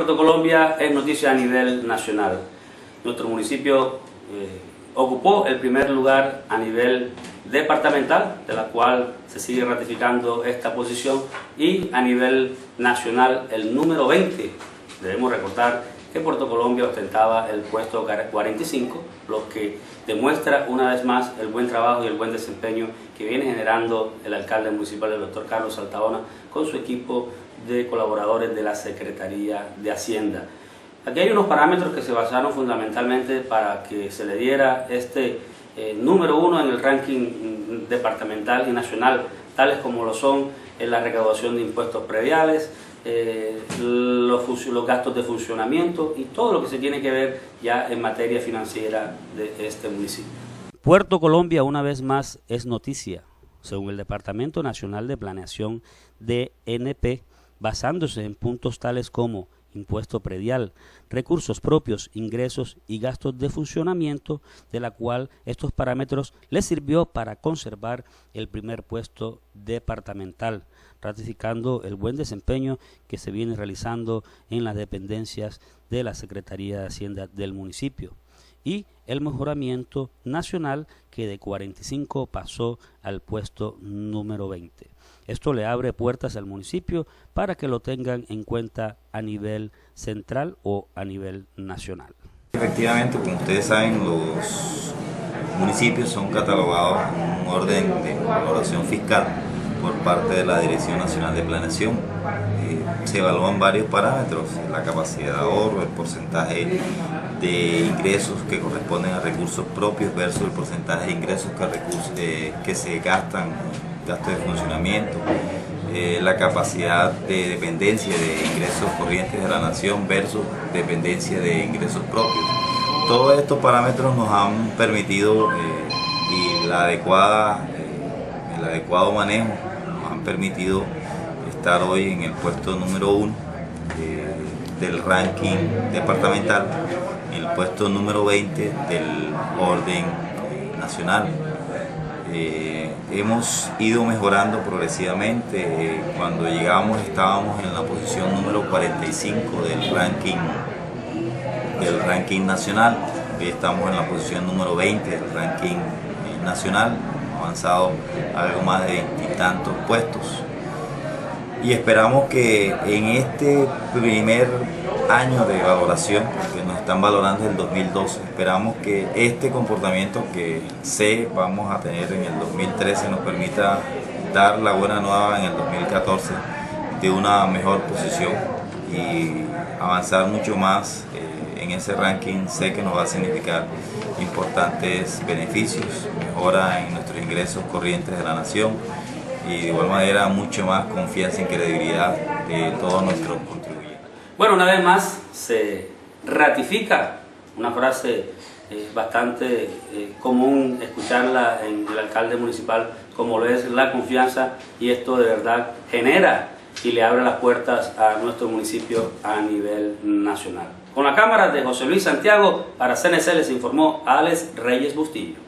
Puerto Colombia es noticia a nivel nacional. Nuestro municipio ocupó el primer lugar a nivel departamental, de la cual se sigue ratificando esta posición, y a nivel nacional el número 20. Debemos recordar que Puerto Colombia ostentaba el puesto 45, lo que demuestra una vez más el buen trabajo y el buen desempeño que viene generando el alcalde municipal, el doctor Carlos Saltaona, con su equipo de colaboradores de la Secretaría de Hacienda. Aquí hay unos parámetros que se basaron fundamentalmente para que se le diera este número 1 en el ranking departamental y nacional, tales como lo son la recaudación de impuestos prediales, los gastos de funcionamiento y todo lo que se tiene que ver ya en materia financiera de este municipio. Puerto Colombia una vez más es noticia, según el Departamento Nacional de Planeación DNP, basándose en puntos tales como impuesto predial, recursos propios, ingresos y gastos de funcionamiento, de la cual estos parámetros les sirvió para conservar el primer puesto departamental, ratificando el buen desempeño que se viene realizando en las dependencias de la Secretaría de Hacienda del municipio, y el mejoramiento nacional, que de 45 pasó al puesto número 20. Esto le abre puertas al municipio para que lo tengan en cuenta a nivel central o a nivel nacional. Efectivamente, como ustedes saben, los municipios son catalogados en un orden de valoración fiscal por parte de la Dirección Nacional de Planeación. Se evalúan varios parámetros: la capacidad de ahorro, el porcentaje de ingresos que corresponden a recursos propios versus el porcentaje de ingresos que se gastan, gastos de funcionamiento, la capacidad de dependencia de ingresos corrientes de la nación versus dependencia de ingresos propios. Todos estos parámetros nos han permitido y el adecuado manejo nos han permitido estar hoy en el puesto número 1 del ranking departamental, en el puesto número 20 del orden nacional. Hemos ido mejorando progresivamente. Cuando llegamos estábamos en la posición número 45 del ranking nacional. Hoy estamos en la posición número 20 del ranking nacional, avanzado algo más de 20 y tantos puestos. Y esperamos que en este primer año de valoración, que nos están valorando desde el 2012, esperamos que este comportamiento que vamos a tener en el 2013 nos permita dar la buena nueva en el 2014 de una mejor posición y avanzar mucho más en ese ranking. Sé que nos va a significar importantes beneficios, mejora en nuestros ingresos corrientes de la nación y de igual manera mucho más confianza y credibilidad de todos nuestros contribuyentes. Bueno, una vez más se ratifica una frase bastante común escucharla en el alcalde municipal, como lo es la confianza, y esto de verdad genera y le abre las puertas a nuestro municipio a nivel nacional. Con la cámara de José Luis Santiago, para CNC les informó Alex Reyes Bustillo.